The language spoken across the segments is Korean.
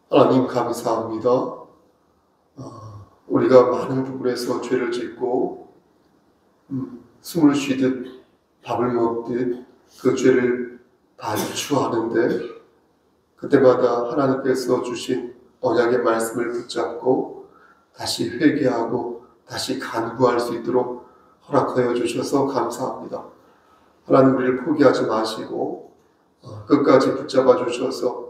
하나님 감사합니다. 우리가 많은 부분에서 죄를 짓고 숨을 쉬듯 밥을 먹듯 그 죄를 반추하는데 그때마다 하나님께서 주신 언약의 말씀을 붙잡고 다시 회개하고 다시 간구할 수 있도록 허락하여 주셔서 감사합니다. 하나님 우리를 포기하지 마시고 끝까지 붙잡아 주셔서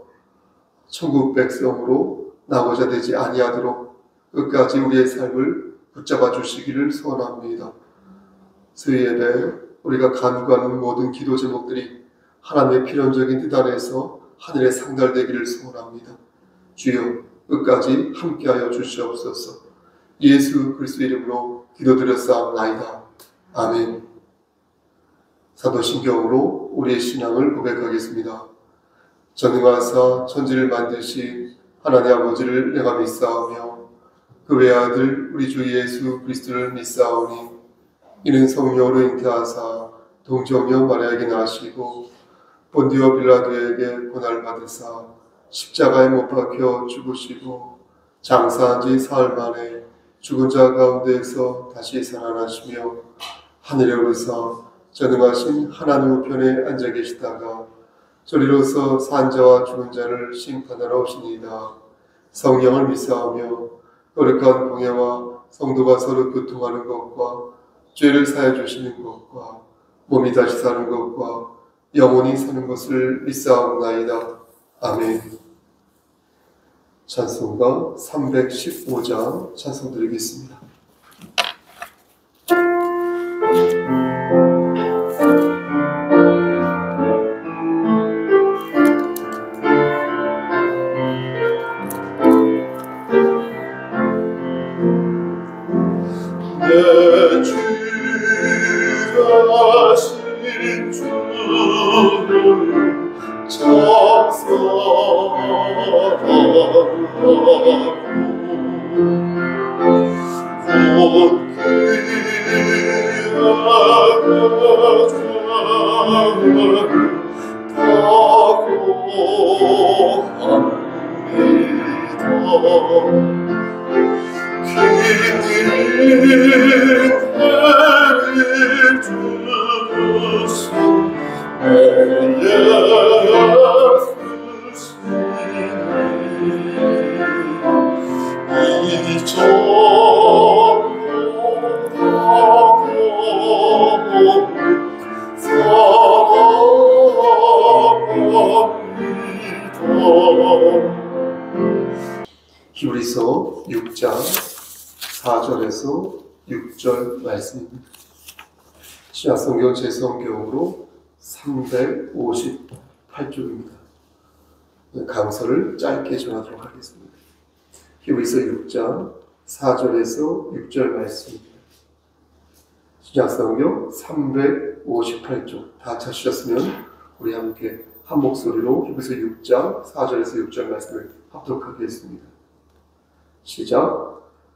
천국 백성으로 나고자 되지 아니하도록 끝까지 우리의 삶을 붙잡아 주시기를 소원합니다. 수요 예배 우리가 간구하는 모든 기도 제목들이 하나님의 필연적인 뜻 안에서 하늘에 상달되기를 소원합니다. 주여 끝까지 함께하여 주시옵소서. 예수 그리스도의 이름으로 기도드렸사옵나이다. 아멘. 사도신경으로 우리의 신앙을 고백하겠습니다. 전능하사 천지를 만드신 하나님 아버지를 내가 믿사오며 그 외아들 우리 주 예수 그리스도를 믿사오니 이는 성령으로 잉태하사 동정녀 마리아에게 나시고 본디오 빌라도에게 고난을 받으사 십자가에 못 박혀 죽으시고 장사한 지 사흘 만에 죽은 자 가운데에서 다시 살아나시며 하늘에 오르사 전능하신 하나님 우편에 앉아 계시다가 저리로서 산 자와 죽은 자를 심판하러 오시니이다. 성령을 믿사오며 거룩한 공예와 성도가 서로 교통하는 것과 죄를 사해 주시는 것과 몸이 다시 사는 것과 영원히 사는 것을 믿사옵나이다. 아멘. 찬송가 315장 찬송 드리겠습니다. 내 주가 신 주를 참 사랑하고 곧 귀하가 장을 타고합니다. 기니를 주신 예수시니 이 정복하고 사랑합니다. 히브리서 6장 4절에서 6절 말씀입니다. 신약성경 제성경으로 358쪽입니다. 강서를 짧게 전하도록 하겠습니다. 히브리서 6장 4절에서 6절 말씀입니다. 신약성경 358쪽 다 찾으셨으면 우리 함께 한 목소리로 히브리서 6장 4절에서 6절 말씀을 합독하겠습니다. 시작.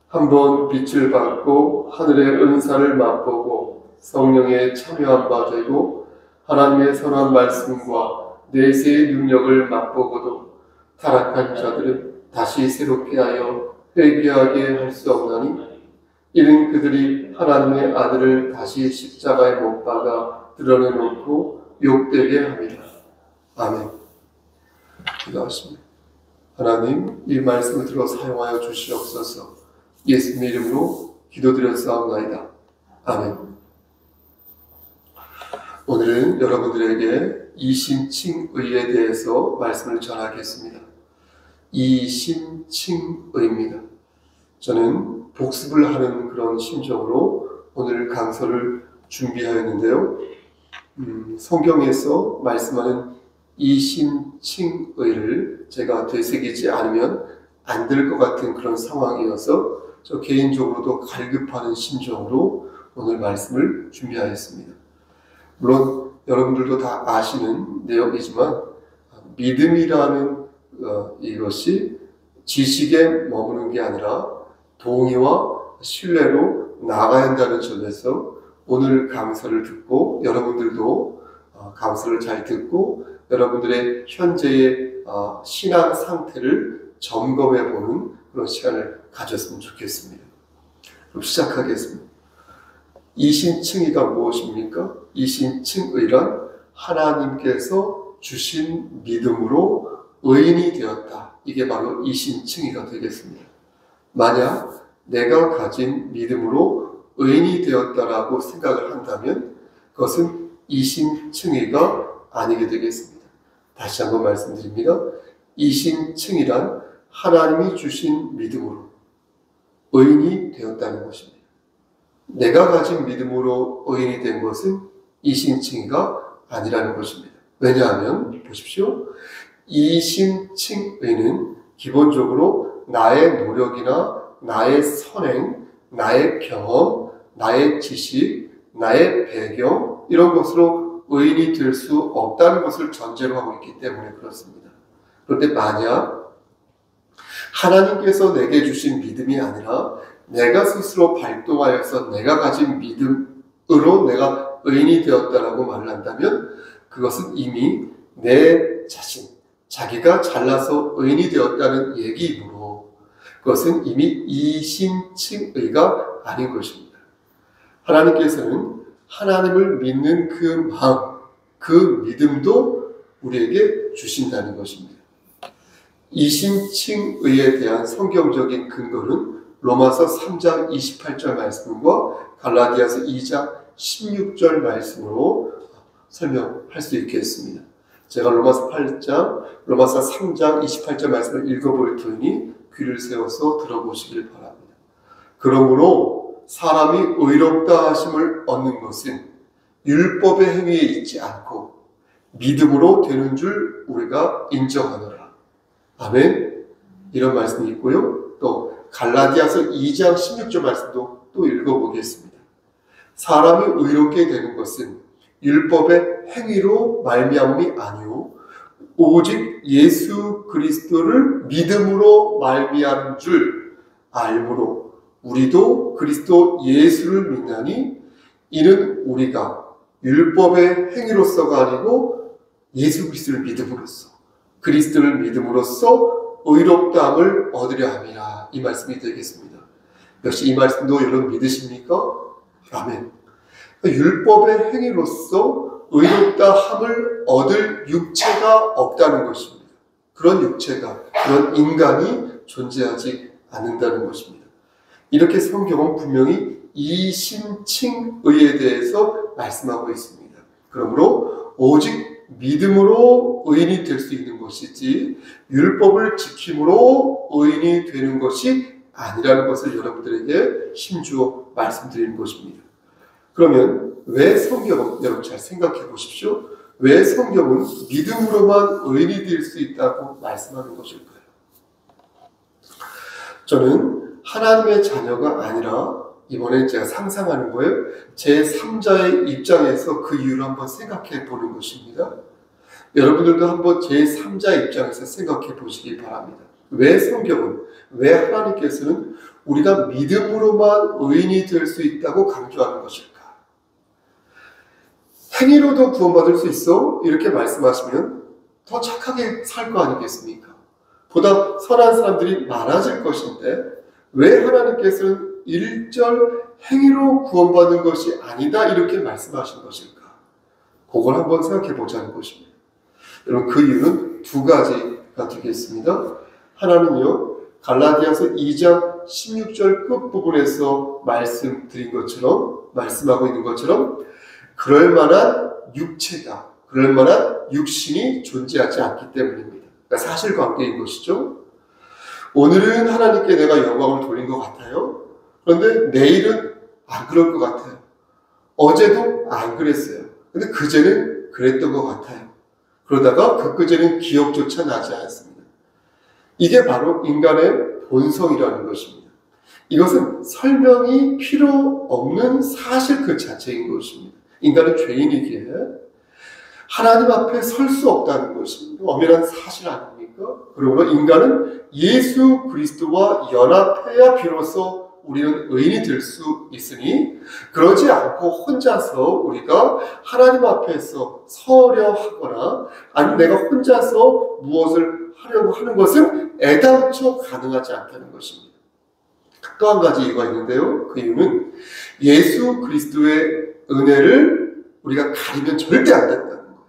한번 빛을 받고 하늘의 은사를 맛보고 성령에 참여한 바 되고 하나님의 선한 말씀과 내세의 능력을 맛보고도 타락한 자들은 다시 새롭게 하여 회개하게 할 수 없나니 이는 그들이 하나님의 아들을 다시 십자가에 못 박아 드러내놓고 욕되게 합니다. 아멘. 기도하십니다. 하나님 이 말씀을 들어 사용하여 주시옵소서. 예수님의 이름으로 기도드렸사옵나이다. 아멘. 오늘은 여러분들에게 이심칭의에 대해서 말씀을 전하겠습니다. 이심칭의입니다. 저는 복습을 하는 그런 심정으로 오늘 강서를 준비하였는데요. 성경에서 말씀하는 이심칭의를 제가 되새기지 않으면 안 될 것 같은 그런 상황이어서 저 개인적으로도 갈급하는 심정으로 오늘 말씀을 준비하였습니다. 물론 여러분들도 다 아시는 내용이지만 믿음이라는 이것이 지식에 머무는 게 아니라 동의와 신뢰로 나아가야 한다는 점에서 오늘 강서를 듣고 여러분들도 강서를 잘 듣고 여러분들의 현재의 신앙 상태를 점검해보는 그런 시간을 가졌으면 좋겠습니다. 그럼 시작하겠습니다. 이신칭의가 무엇입니까? 이신칭의란 하나님께서 주신 믿음으로 의인이 되었다. 이게 바로 이신칭의가 되겠습니다. 만약 내가 가진 믿음으로 의인이 되었다라고 생각을 한다면 그것은 이신칭의가 아니게 되겠습니다. 다시 한번 말씀드립니다. 이신칭의란 하나님이 주신 믿음으로 의인이 되었다는 것입니다. 내가 가진 믿음으로 의인이 된 것은 이신칭의가 아니라는 것입니다. 왜냐하면 보십시오. 이신칭의는 기본적으로 나의 노력이나 나의 선행, 나의 경험, 나의 지식, 나의 배경 이런 것으로 의인이 될 수 없다는 것을 전제로 하고 있기 때문에 그렇습니다. 그런데 만약 하나님께서 내게 주신 믿음이 아니라 내가 스스로 발동하여서 내가 가진 믿음으로 내가 의인이 되었다라고 말을 한다면 그것은 이미 내 자신, 자기가 잘나서 의인이 되었다는 얘기이므로 그것은 이미 이신칭의가 아닌 것입니다. 하나님께서는 하나님을 믿는 그 마음, 그 믿음도 우리에게 주신다는 것입니다. 이신칭의에 대한 성경적인 근거는 로마서 3장 28절 말씀과 갈라디아서 2장 16절 말씀으로 설명할 수 있겠습니다. 제가 로마서 3장 28절 말씀을 읽어볼 테니 귀를 세워서 들어보시길 바랍니다. 그러므로 사람이 의롭다 하심을 얻는 것은 율법의 행위에 있지 않고 믿음으로 되는 줄 우리가 인정하노라. 아멘. 이런 말씀이 있고요. 또 갈라디아서 2장 16절 말씀도 또 읽어보겠습니다. 사람이 의롭게 되는 것은 율법의 행위로 말미암음이 아니오 오직 예수 그리스도를 믿음으로 말미암은 줄 알므로 우리도 그리스도 예수를 믿나니 이는 우리가 율법의 행위로서가 아니고 예수 그리스도를 믿음으로써 그리스도를 믿음으로써 의롭다함을 얻으려 함이라. 이 말씀이 되겠습니다. 역시 이 말씀도 여러분 믿으십니까? 아멘. 율법의 행위로서 의롭다함을 얻을 육체가 없다는 것입니다. 그런 육체가, 그런 인간이 존재하지 않는다는 것입니다. 이렇게 성경은 분명히 이신칭의에 대해서 말씀하고 있습니다. 그러므로 오직 믿음으로 의인이 될 수 있는 것이지 율법을 지킴으로 의인이 되는 것이 아니라는 것을 여러분들에게 힘주어 말씀드리는 것입니다. 그러면 왜 성경은, 여러분 잘 생각해 보십시오. 왜 성경은 믿음으로만 의인이 될 수 있다고 말씀하는 것일까요? 저는 하나님의 자녀가 아니라 이번에 제가 상상하는 거예요. 제3자의 입장에서 그 이유를 한번 생각해 보는 것입니다. 여러분들도 한번 제3자의 입장에서 생각해 보시기 바랍니다. 왜 성경은, 왜 하나님께서는 우리가 믿음으로만 의인이 될 수 있다고 강조하는 것일까? 행위로도 구원받을 수 있어? 이렇게 말씀하시면 더 착하게 살 거 아니겠습니까? 보다 선한 사람들이 많아질 것인데 왜 하나님께서는 일절 행위로 구원받는 것이 아니다 이렇게 말씀하신 것일까? 그걸 한번 생각해 보자는 것입니다. 여러분 그 이유는 두 가지가 되겠습니다. 하나는요 갈라디아서 2장 16절 끝부분에서 말씀드린 것처럼 말씀하고 있는 것처럼 그럴 만한 육체가 그럴 만한 육신이 존재하지 않기 때문입니다. 그러니까 사실관계인 것이죠. 오늘은 하나님께 내가 영광을 돌린 것 같아요. 그런데 내일은 안 그럴 것 같아요. 어제도 안 그랬어요. 근데 그제는 그랬던 것 같아요. 그러다가 그제는 기억조차 나지 않습니다. 이게 바로 인간의 본성이라는 것입니다. 이것은 설명이 필요 없는 사실 그 자체인 것입니다. 인간은 죄인이기에 하나님 앞에 설 수 없다는 것입니다. 엄연한 사실 아닙니까? 그러므로 인간은 예수 그리스도와 연합해야 비로소 우리는 의인이 될 수 있으니 그러지 않고 혼자서 우리가 하나님 앞에서 서려 하거나 아니면 내가 혼자서 무엇을 하려고 하는 것은 애당초 가능하지 않다는 것입니다. 또 한 가지 이유가 있는데요. 그 이유는 예수 그리스도의 은혜를 우리가 가리면 절대 안 된다는 거예요.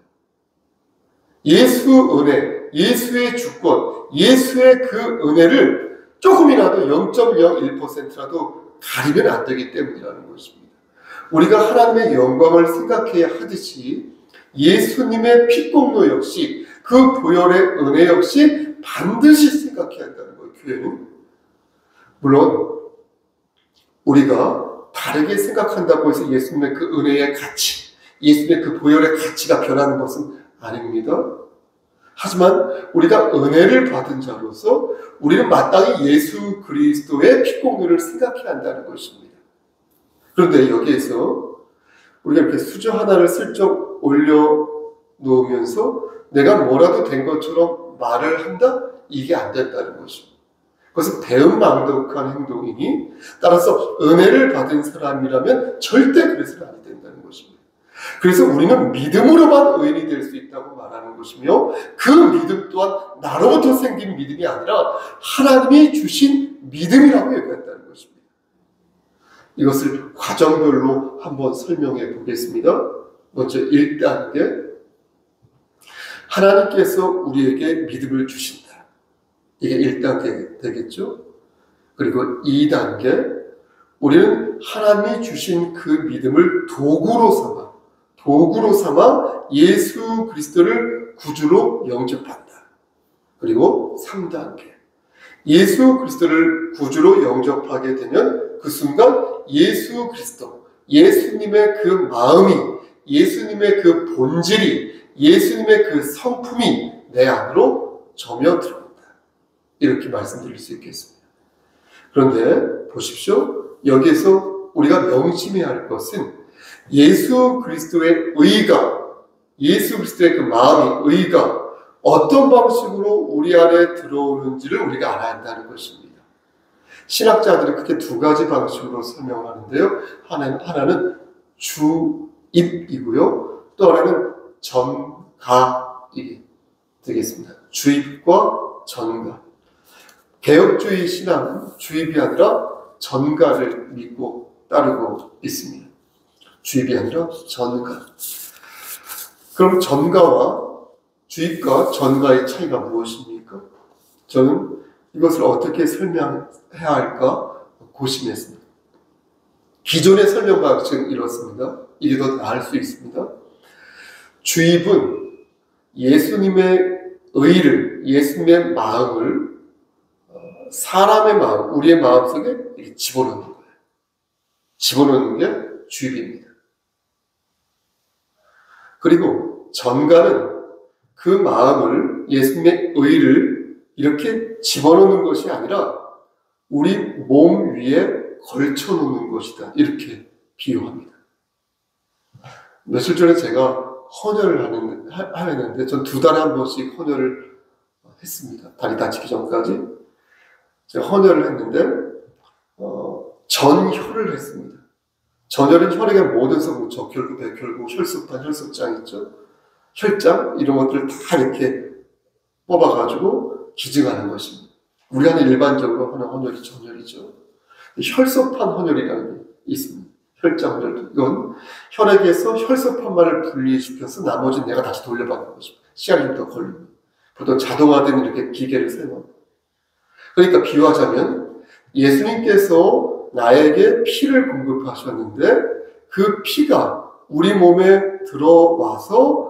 예수 은혜, 예수의 주권, 예수의 그 은혜를 조금이라도 0.01%라도 가리면 안 되기 때문이라는 것입니다. 우리가 하나님의 영광을 생각해야 하듯이 예수님의 피공로 역시 그 보혈의 은혜 역시 반드시 생각해야 한다는 거예요. 교회는 물론 우리가 다르게 생각한다고 해서 예수님의 그 은혜의 가치, 예수님의 그 보혈의 가치가 변하는 것은 아닙니다. 하지만 우리가 은혜를 받은 자로서 우리는 마땅히 예수 그리스도의 피공로를 생각해야 한다는 것입니다. 그런데 여기에서 우리가 이렇게 수저 하나를 슬쩍 올려놓으면서 내가 뭐라도 된 것처럼 말을 한다? 이게 안 된다는 것입니다. 그것은 배은망덕한 행동이니 따라서 은혜를 받은 사람이라면 절대 그래서는 안 된다는 것입니다. 그래서 우리는 믿음으로만 의인이 될 수 있다고 말하는 것이며 그 믿음 또한 나로부터 생긴 믿음이 아니라 하나님이 주신 믿음이라고 얘기한다는 것입니다. 이것을 과정별로 한번 설명해 보겠습니다. 먼저 1단계, 하나님께서 우리에게 믿음을 주신다. 이게 1단계 되겠죠. 그리고 2단계, 우리는 하나님이 주신 그 믿음을 도구로 삼아 예수 그리스도를 구주로 영접한다. 그리고 3단계, 예수 그리스도를 구주로 영접하게 되면 그 순간 예수 그리스도, 예수님의 그 마음이, 예수님의 그 본질이, 예수님의 그 성품이 내 안으로 점여들어간다. 이렇게 말씀드릴 수 있겠습니다. 그런데 보십시오. 여기에서 우리가 명심해야 할 것은 예수 그리스도의 의가, 예수 그리스도의 그 마음이, 의가 어떤 방식으로 우리 안에 들어오는지를 우리가 알아야 한다는 것입니다. 신학자들이 크게 두 가지 방식으로 설명하는데요. 하나는 주입이고요. 또 하나는 전가이 되겠습니다. 주입과 전가. 개혁주의 신앙은 주입이 아니라 전가를 믿고 따르고 있습니다. 주입이 아니라 전가. 그럼 전가와 주입과 전가의 차이가 무엇입니까? 저는 이것을 어떻게 설명해야 할까 고심했습니다. 기존의 설명 방식은 이렇습니다. 이게 더 나을 수 있습니다. 주입은 예수님의 의를, 예수님의 마음을 사람의 마음, 우리의 마음속에 이렇게 집어넣는 거예요. 집어넣는 게 주입입니다. 그리고 전가는 그 마음을, 예수님의 의를 이렇게 집어넣는 것이 아니라 우리 몸 위에 걸쳐놓는 것이다. 이렇게 비유합니다. 며칠 전에 제가 헌혈을 하였는데 전 2달에 한 번씩 헌혈을 했습니다. 다리 다치기 전까지. 제가 헌혈을 했는데 전혈을 했습니다. 전혈은 혈액의 모든 성분, 적혈구, 백혈구, 혈소판, 혈소장 있죠. 혈장 이런 것들을 다 이렇게 뽑아가지고 기증하는 것입니다. 우리 안에 일반적으로 하는 헌혈이 전혈이죠. 혈소판 헌혈이라는 게 있습니다. 혈장 헌혈. 이건 혈액에서 혈소판만을 분리시켜서 나머지는 내가 다시 돌려받는 것입니다. 시간이 좀 더 걸립니다. 보통 자동화된 이렇게 기계를 사용합니다. 그러니까 비유하자면 예수님께서 나에게 피를 공급하셨는데 그 피가 우리 몸에 들어와서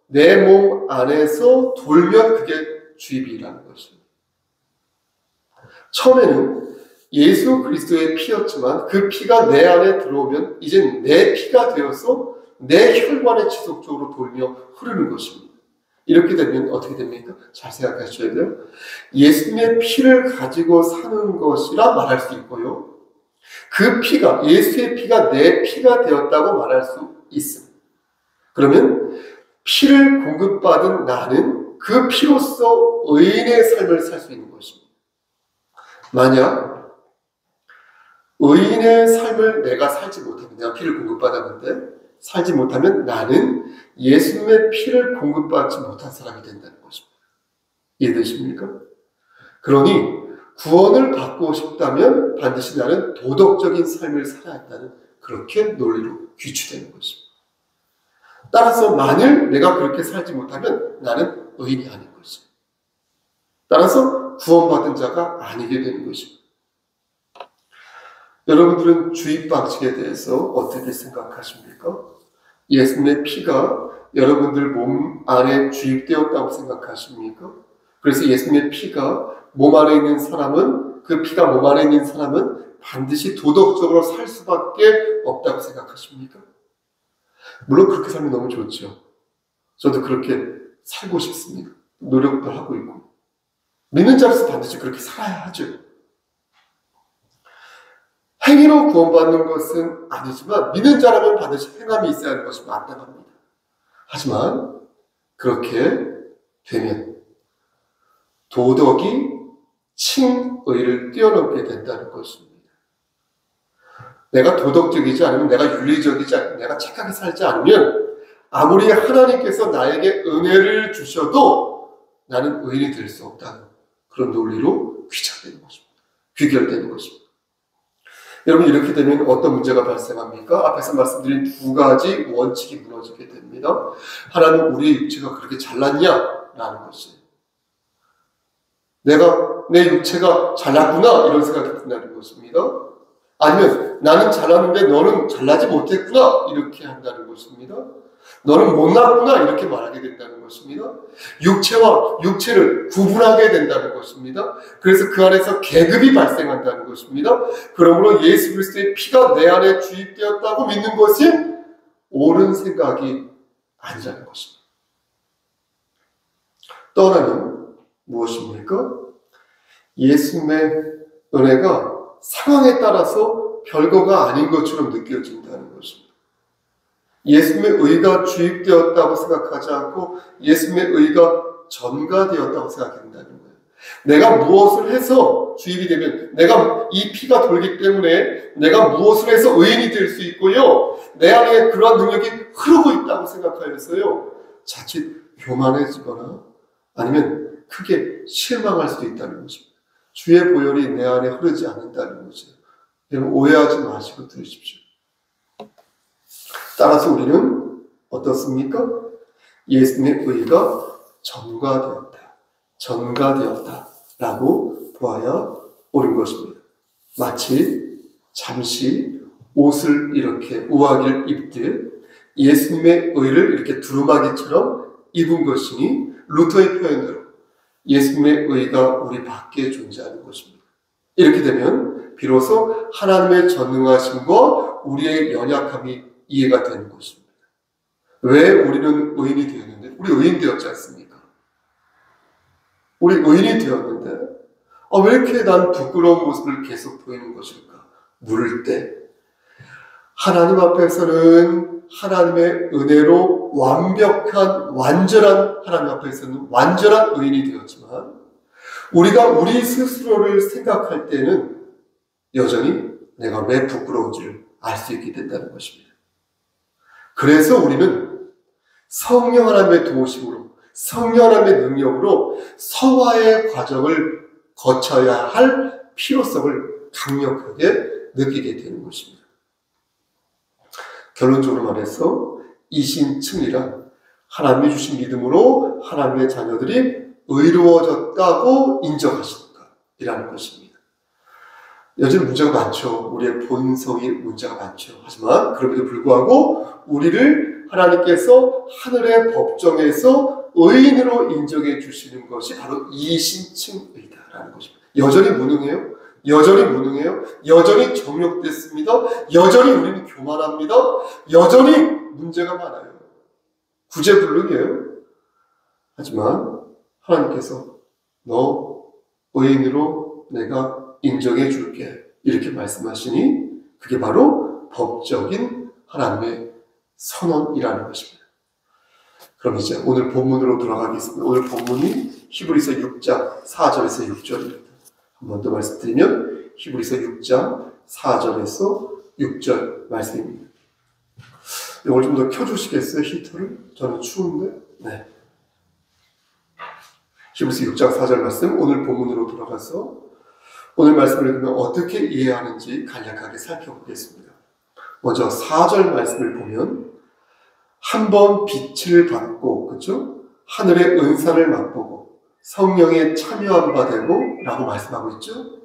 내 몸 안에서 돌면 그게 주입이라는 것입니다. 처음에는 예수 그리스도의 피였지만 그 피가 내 안에 들어오면 이젠 내 피가 되어서 내 혈관에 지속적으로 돌며 흐르는 것입니다. 이렇게 되면 어떻게 됩니까? 잘 생각하셔야 돼요. 예수님의 피를 가지고 사는 것이라 말할 수 있고요. 그 피가, 예수의 피가 내 피가 되었다고 말할 수 있습니다. 그러면 피를 공급받은 나는 그 피로써 의인의 삶을 살 수 있는 것입니다. 만약 의인의 삶을 내가 살지 못하면, 내가 피를 공급받았는데 살지 못하면 나는 예수님의 피를 공급받지 못한 사람이 된다는 것입니다. 이해되십니까? 그러니 구원을 받고 싶다면 반드시 나는 도덕적인 삶을 살아야 한다는 그렇게 논리로 귀추되는 것입니다. 따라서 만일 내가 그렇게 살지 못하면 나는 의인이 아닌 것입니다. 따라서 구원받은 자가 아니게 되는 것입니다. 여러분들은 주입 방식에 대해서 어떻게 생각하십니까? 예수님의 피가 여러분들 몸 안에 주입되었다고 생각하십니까? 그래서 예수님의 피가 몸 안에 있는 사람은, 그 피가 몸 안에 있는 사람은 반드시 도덕적으로 살 수밖에 없다고 생각하십니까? 물론 그렇게 살면 너무 좋죠. 저도 그렇게 살고 싶습니다. 노력도 하고 있고. 믿는 자로서 반드시 그렇게 살아야 하죠. 행위로 구원받는 것은 아니지만 믿는 자라면 반드시 행함이 있어야 하는 것이 마땅합니다. 하지만 그렇게 되면 도덕이 칭의를 뛰어넘게 된다는 것입니다. 내가 도덕적이지 않으면, 내가 윤리적이지 않으면, 내가 착하게 살지 않으면 아무리 하나님께서 나에게 은혜를 주셔도 나는 의인이 될 수 없다는 그런 논리로 귀착되는 것입니다. 귀결되는 것입니다. 여러분, 이렇게 되면 어떤 문제가 발생합니까? 앞에서 말씀드린 두 가지 원칙이 무너지게 됩니다. 하나는 우리의 육체가 그렇게 잘났냐라는 것이에요. 내가 내 육체가 잘났구나 이런 생각이 든다는 것입니다. 아니면 나는 잘났는데 너는 잘나지 못했구나 이렇게 한다는 것입니다. 너는 못났구나 이렇게 말하게 된다는 것입니다. 육체와 육체를 구분하게 된다는 것입니다. 그래서 그 안에서 계급이 발생한다는 것입니다. 그러므로 예수 그리스도의 피가 내 안에 주입되었다고 믿는 것이 옳은 생각이 아니라는 것입니다. 또 하나는 무엇입니까? 예수님의 은혜가 상황에 따라서 별거가 아닌 것처럼 느껴진다는 것입니다. 예수님의 의가 주입되었다고 생각하지 않고 예수님의 의가 전가되었다고 생각한다는 거예요. 내가 무엇을 해서 주입이 되면, 내가 이 피가 돌기 때문에 내가 무엇을 해서 의인이 될 수 있고요, 내 안에 그러한 능력이 흐르고 있다고 생각하여서요 자칫 교만해지거나 아니면 크게 실망할 수도 있다는 것입니다. 주의 보혈이 내 안에 흐르지 않는다는 것이에요. 여러분, 오해하지 마시고 들으십시오. 따라서 우리는 어떻습니까? 예수님의 의가 전가되었다 라고 보아야 옳은 것입니다. 마치 잠시 옷을 이렇게 우아기를 입듯 예수님의 의를 이렇게 두루마기처럼 입은 것이니 루터의 표현대로 예수님의 의가 우리 밖에 존재하는 것입니다. 이렇게 되면 비로소 하나님의 전능하심과 우리의 연약함이 이해가 되는 것입니다. 왜 우리는 의인이 되었는데? 우리 의인 되었지 않습니까? 우리 의인이 되었는데 왜 이렇게 난 부끄러운 모습을 계속 보이는 것일까? 물을 때 하나님 앞에서는 하나님의 은혜로 완전한 하나님 앞에서는 완전한 의인이 되었지만 우리가 우리 스스로를 생각할 때는 여전히 내가 왜 부끄러운지를 알 수 있게 된다는 것입니다. 그래서 우리는 성령 하나님의 도우심으로, 성령 하나님의 능력으로 성화의 과정을 거쳐야 할 필요성을 강력하게 느끼게 되는 것입니다. 결론적으로 말해서 이신층이란 하나님이 주신 믿음으로 하나님의 자녀들이 의로워졌다고 인정하시는 것이라는 것입니다. 여전히 문제가 많죠. 우리의 본성이 문제가 많죠. 하지만 그럼에도 불구하고 우리를 하나님께서 하늘의 법정에서 의인으로 인정해 주시는 것이 바로 이신층이다라는 것입니다. 여전히 무능해요? 여전히 정욕됐습니다. 여전히 우리는 교만합니다. 여전히 문제가 많아요. 구제불능이에요. 하지만 하나님께서 너 의인으로 내가 인정해 줄게 이렇게 말씀하시니 그게 바로 법적인 하나님의 선언이라는 것입니다. 그럼 이제 오늘 본문으로 돌아가겠습니다. 오늘 본문이 히브리서 6장 4절에서 6절입니다. 한 번 더 말씀드리면 히브리서 6장 4절에서 6절 말씀입니다. 이걸 좀 더 켜주시겠어요? 히터를? 저는 추운데. 네. 히브리서 6장 4절 말씀, 오늘 본문으로 돌아가서 오늘 말씀을 읽으면 어떻게 이해하는지 간략하게 살펴보겠습니다. 먼저 4절 말씀을 보면 한 번 빛을 받고, 그렇죠? 하늘의 은사를 맛보고 성령에 참여한 바 되고 라고 말씀하고 있죠.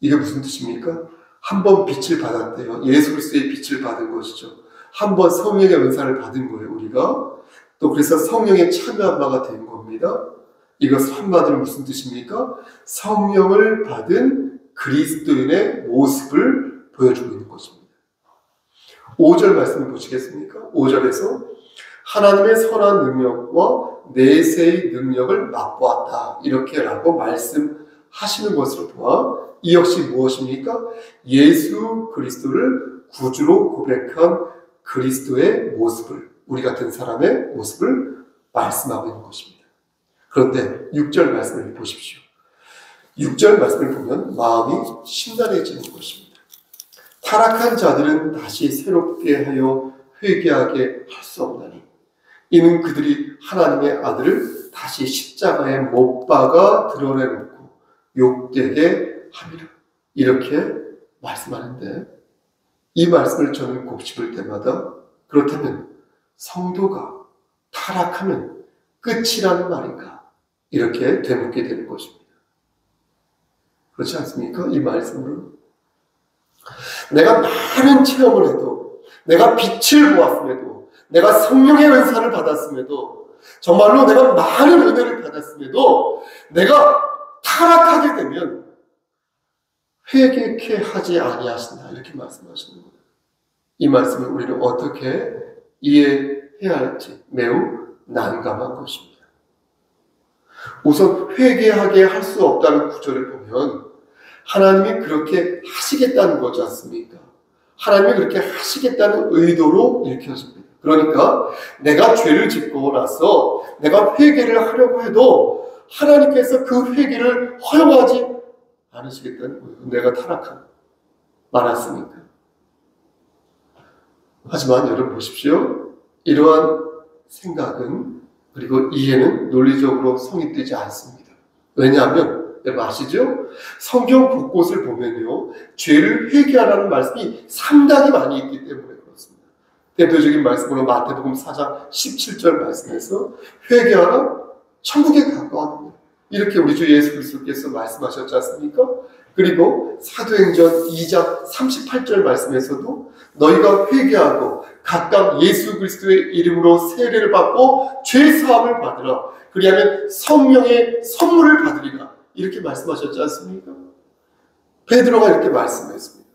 이게 무슨 뜻입니까? 한 번 빛을 받았대요. 예수 그리스도의 빛을 받은 것이죠. 한 번 성령의 은사를 받은 거예요, 우리가. 또 그래서 성령에 참여한 바가 된 겁니다. 이것을 한마디로 무슨 뜻입니까? 성령을 받은 그리스도인의 모습을 보여주고 있는 것입니다. 5절 말씀을 보시겠습니까? 5절에서 하나님의 선한 능력과 내세의 능력을 맛보았다. 이렇게라고 말씀하시는 것으로 보아 이 역시 무엇입니까? 예수 그리스도를 구주로 고백한 그리스도의 모습을, 우리 같은 사람의 모습을 말씀하고 있는 것입니다. 그런데 6절 말씀을 보십시오. 6절 말씀을 보면 마음이 심란해지는 것입니다. 타락한 자들은 다시 새롭게 하여 회개하게 할 수 없나니 이는 그들이 하나님의 아들을 다시 십자가에 못 박아 드러내놓고 욕되게 함이라. 이렇게 말씀하는데 이 말씀을 저는 곱씹을 때마다 그렇다면 성도가 타락하면 끝이라는 말인가? 이렇게 되묻게 되는 것입니다. 그렇지 않습니까? 이 말씀으로 내가 많은 체험을 해도, 내가 빛을 보았음에도, 내가 성령의 은사를 받았음에도, 정말로 내가 많은 은혜를 받았음에도 내가 타락하게 되면 회개케 하지 아니하신다. 이렇게 말씀하시는 거예요. 이 말씀을 우리는 어떻게 이해해야 할지 매우 난감한 것입니다. 우선 회개하게 할 수 없다는 구절을 보면 하나님이 그렇게 하시겠다는 거지 않습니까? 하나님이 그렇게 하시겠다는 의도로 읽혀집니다. 그러니까 내가 죄를 짓고 나서 내가 회개를 하려고 해도 하나님께서 그 회개를 허용하지 않으시겠다는 거예요. 내가 타락한 많았으니까. 하지만 여러분 보십시오. 이러한 생각은 그리고 이해는 논리적으로 성립되지 않습니다. 왜냐하면 여러분 아시죠? 성경 곳곳을 보면요, 죄를 회개하라는 말씀이 상당히 많이 있기 때문에 그렇습니다. 대표적인 말씀으로 마태복음 4장 17절 말씀에서 회개하라, 천국에 가까웠느냐, 이렇게 우리 주 예수 그리스도께서 말씀하셨지 않습니까? 그리고 사도행전 2장 38절 말씀에서도 너희가 회개하고 각각 예수 그리스도의 이름으로 세례를 받고 죄 사함을 받으라. 그리하면 성령의 선물을 받으리라. 이렇게 말씀하셨지 않습니까? 베드로가 이렇게 말씀했습니다.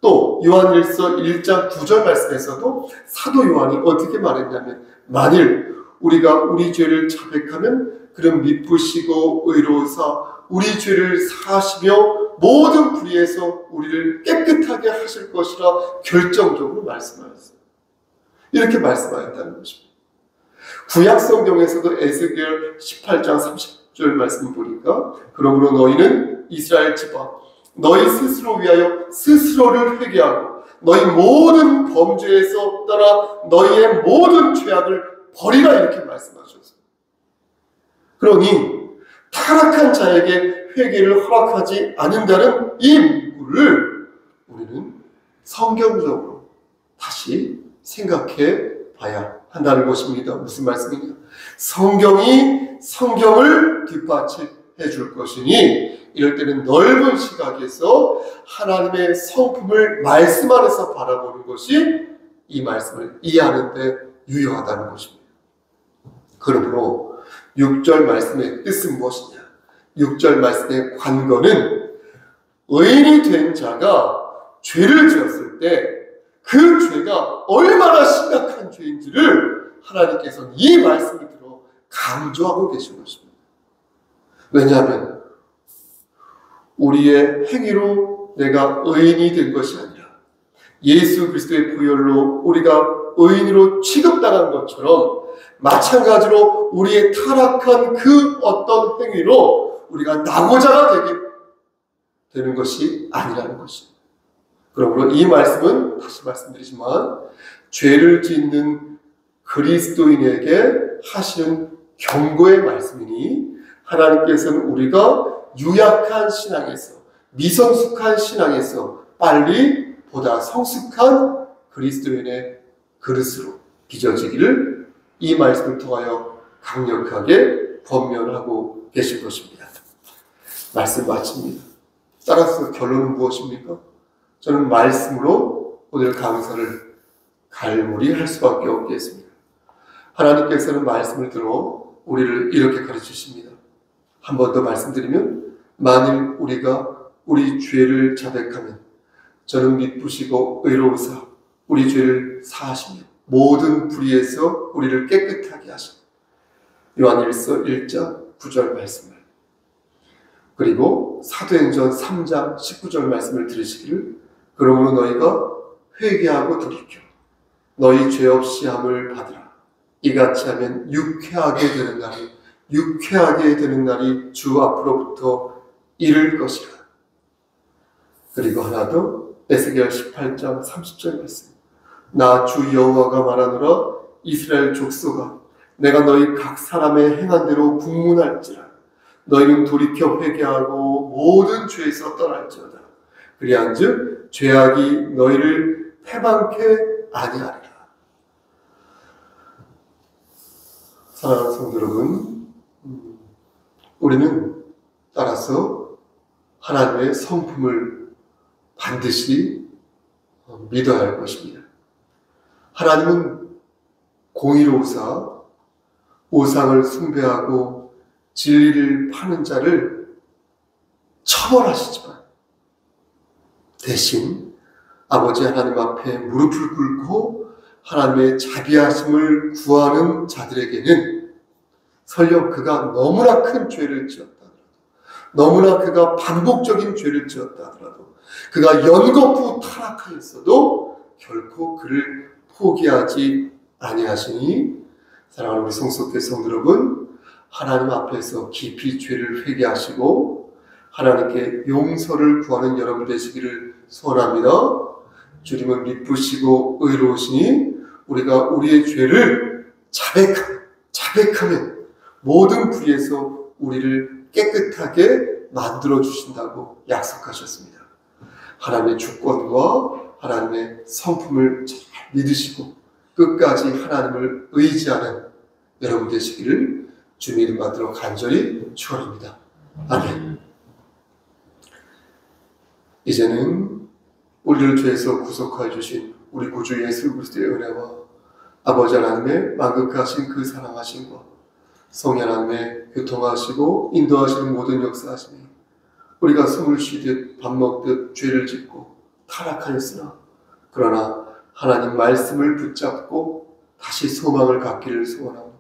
또 요한일서 1장 9절 말씀에서도 사도 요한이 어떻게 말했냐면 만일 우리가 우리 죄를 자백하면 그는 미쁘시고 의로우사 우리 죄를 사하시며 모든 불의에서 우리를 깨끗하게 하실 것이라 결정적으로 말씀하셨어요. 이렇게 말씀하였다는 것입니다. 구약성경에서도 에스겔 18장 30절 말씀 보니까 그러므로 너희는 이스라엘 집안 너희 스스로 위하여 스스로를 회개하고 너희 모든 범죄에서 떠나 너희의 모든 죄악을 버리라 이렇게 말씀하셨어요. 그러니 타락한 자에게 회개를 허락하지 않는다는 이 문구를 우리는 성경적으로 다시 생각해 봐야 한다는 것입니다. 무슨 말씀이냐? 성경이 성경을 뒷받침해 줄 것이니 이럴 때는 넓은 시각에서 하나님의 성품을 말씀 안에서 바라보는 것이 이 말씀을 이해하는 데 유효하다는 것입니다. 그러므로 6절 말씀의 뜻은 무엇이냐? 6절 말씀의 관건은 의인이 된 자가 죄를 지었을 때 그 죄가 얼마나 심각한 죄인지를 하나님께서는 이 말씀을 들어 강조하고 계신 것입니다. 왜냐하면 우리의 행위로 내가 의인이 된 것이 아니라 예수 그리스도의 보혈로 우리가 의인으로 취급당한 것처럼 마찬가지로 우리의 타락한 그 어떤 행위로 우리가 낙오자가 되게 되는 것이 아니라는 것입니다. 그러므로 이 말씀은 다시 말씀드리지만 죄를 짓는 그리스도인에게 하시는 경고의 말씀이니 하나님께서는 우리가 유약한 신앙에서, 미성숙한 신앙에서 빨리 보다 성숙한 그리스도인의 그릇으로 빚어지기를 이 말씀을 통하여 강력하게 권면하고 계신 것입니다. 말씀 마칩니다. 따라서 결론은 무엇입니까? 저는 말씀으로 오늘 강사를 갈무리할 수밖에 없겠습니다. 하나님께서는 말씀을 들어 우리를 이렇게 가르치십니다. 한 번 더 말씀드리면, 만일 우리가 우리 죄를 자백하면 저는 미쁘시고 의로우사 우리 죄를 사하시며 모든 불의에서 우리를 깨끗하게 하시며, 요한일서 1장 9절 말씀을, 그리고 사도행전 3장 19절 말씀을 들으시기를, 그러므로 너희가 회개하고 돌이켜 너희 죄 없이 함을 받으라. 이같이 하면 유쾌하게 되는 날이 주 앞으로부터 이를 것이라. 그리고 하나 더, 에스겔 18장 30절 말씀, 나 주 여호와가 말하노라. 이스라엘 족속아, 내가 너희 각 사람의 행한 대로 국문할지라. 너희는 돌이켜 회개하고 모든 죄에서 떠날지어다. 그리한즉 죄악이 너희를 패망케 아니하리라. 사랑하는 성도 여러분, 우리는 따라서 하나님의 성품을 반드시 믿어야 할 것입니다. 하나님은 공의로우사 우상을 숭배하고 진리를 파는 자를 처벌하시지만, 대신 아버지 하나님 앞에 무릎을 꿇고 하나님의 자비하심을 구하는 자들에게는 설령 그가 너무나 큰 죄를 지었다 하더라도, 너무나 그가 반복적인 죄를 지었다 하더라도, 그가 연거푸 타락하였어도 결코 그를 포기하지 아니하시니, 사랑하는 우리 성속교회 성도 여러분, 하나님 앞에서 깊이 죄를 회개하시고 하나님께 용서를 구하는 여러분 되시기를 소원합니다. 주님은 미쁘시고 의로우시니 우리가 우리의 죄를 자백하면 모든 불의에서 우리를 깨끗하게 만들어 주신다고 약속하셨습니다. 하나님의 주권과 하나님의 성품을 잘 믿으시고 끝까지 하나님을 의지하는 여러분 되시기를 주님 이름 받들어 간절히 축원합니다. 아멘. 이제는 우리를 죄에서 구속하여 주신 우리 구주 예수 그리스도의 은혜와 아버지 하나님의 만극하신 그 사랑하심과 성령 하나님의 교통하시고 인도하시는 모든 역사하심이, 우리가 숨을 쉬듯 밥 먹듯 죄를 짓고 타락하였으나 그러나 하나님 말씀을 붙잡고 다시 소망을 갖기를 소원하고,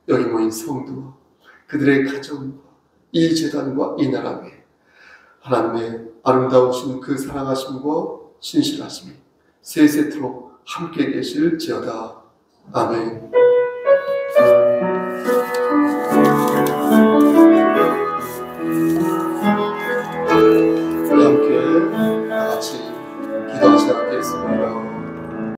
여기 모인 성도와 그들의 가정과 이 재단과 이 나라 위에 하나님의 아름다우신 그 사랑하심과 신실하심이 세세토록 함께 계실지어다. 아멘.